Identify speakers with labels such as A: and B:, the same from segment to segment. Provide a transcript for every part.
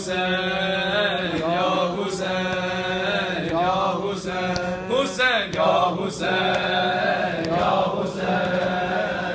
A: حسین یا حسین یا حسین حسین یا حسین یا حسین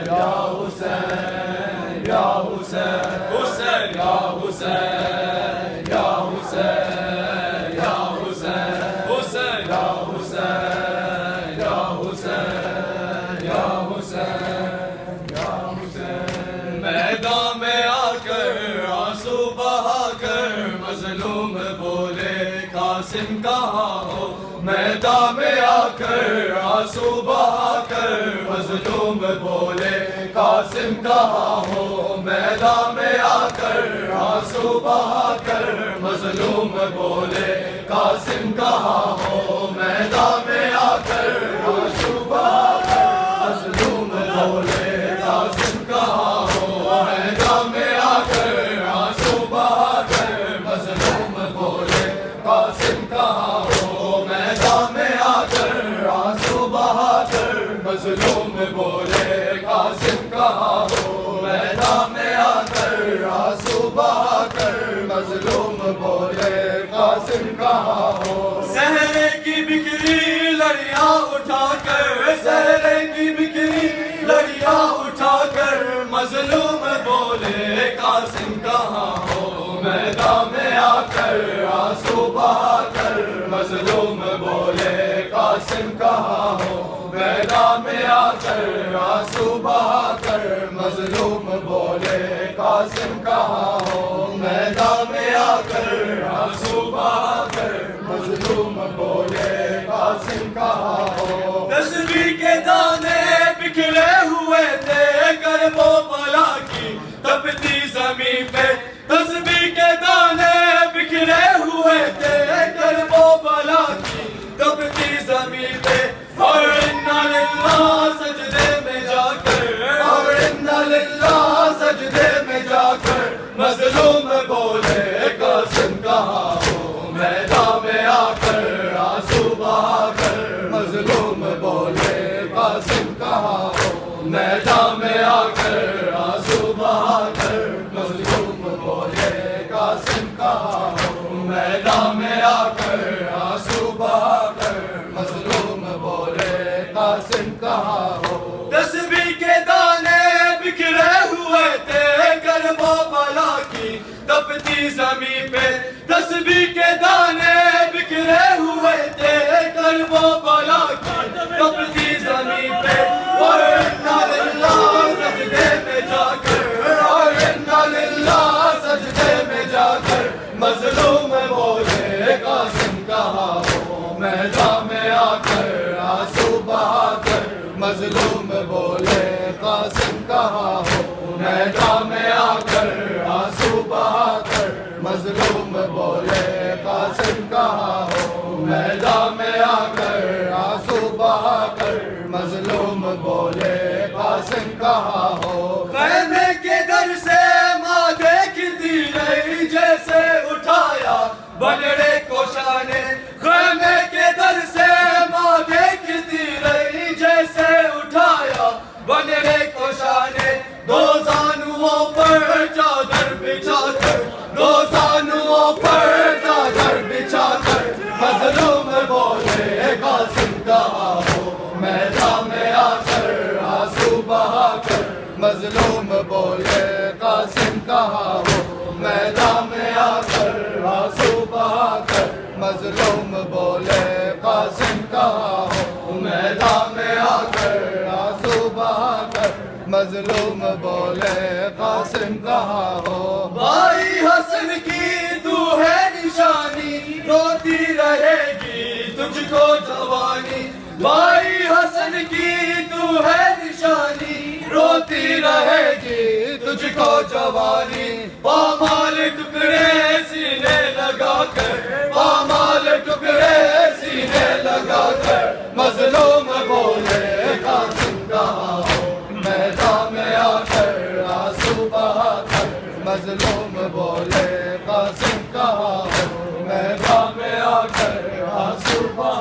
A: یا حسین یا حسین حسین یا حسین یا حسین یا حسین حسین یا حسین یا حسین یا حسین یا حسین میدان میں آ کر آنسو بہا کر مظلوم بولے قاسم کہاں ہو میدان میں آ کر آنسو بہا کر مظلوم بولے قاسم کہاں ہو میدان میں آ کر آنسو بہا کر مظلوم بولے قاسم کہاں ہو میدان میں آ کر آنسو بہا کر مظلوم بولے قاسم کہاں ہو میدان میں آ کر آنسو بہا کر مظلوم بولے قاسم کہاں ہو میدان میں آ کر آنسو بہا کر مظلوم بولے قاسم کہاں ہو میدان میں آ کر آنسو بہا کر مظلوم بولے قاسم کہاں ہو زہرے کی بکھری لڑیاں اٹھا کر زہرے کی بکھری لڑیاں اٹھا کر مظلوم بولے قاسم کہاں ہو میدان میں آ کر آنسو بہا کر مظلوم بولے قاسم کہاں ہو میدان میں آ کر آنسو بہا کر مظلوم بولے قاسم کہاں ہو میدان میں آ کر آنسو بہا کر مظلوم بولے قاسم کہاں ہو تسبیح کے دانے بکھرے ہوئے تھے کرب و بلا کی تپتی زمین پہ تسبیح کے دانے بکھرے ہوئے تھے کرب و بلا کی تپتی زمین پہ اور انا للہ سجدے میں جا کر اور انا للہ سجدے میں جا کر مظلوم بولے قاسم کہاں ہو میدان میں آ کر آنسو بہا کر مظلوم بولے قاسم کہاں ہو میدان میں آ کر آنسو بہا کر مظلوم بولے قاسم کہاں ہو میدان میں آ کر آنسو بہا کر مظلوم بولے قاسم کہاں ہو تسبیح کے دانے بکھرے ہوئے تھے کرب و بلا کی تپتی زمین پہ تسبیح کے دانے بکھرے ہوئے تھے کرب و بلا کی تپتی زمین پہ اور انا للہ سجدے میں جا کر اور انا للہ سجدے میں جا کر مظلوم بولے قاسم کہاں ہو میدان میں آ کر آنسو بہا کر مظلوم بولے قاسم کہاں ہو میدان میں آ کر آنسو بہا کر مظلوم بولے قاسم کہاں ہو میدان میں آ کر آنسو بہا کر مظلوم بولے قاسم کہاں ہو خیمے کے در سے ماں دیکھتی رہی جیسے اٹھایا بنڑے کو شانے خیمے کے در سے ماں دیکھتی رہی جیسے اٹھایا بنڑے کو شانے دو زانوؤں پر چادر بچھا کر دو زانوؤں پر چادر بچھا کر مظلوم بولے قاسم کہاں ہو میدان میں آ کر آنسو بہا کر مظلوم بولے قاسم کہاں ہو میدان میں آ کر آنسو بہا کر مظلوم بولے قاسم کہاں ہو میدان میں آ کر آنسو بہا کر مظلوم بولے قاسم کہاں ہو بھائی حسن کی تو ہے نشانی روتی رہے گی تجھ کو جوانی بھائی حسن کی تو ہے نشانی روتی رہے گی تجھ کو جوانی پامال ٹکڑے سینے لگا کر پامال ٹکڑے سینے لگا کر مظلوم بولے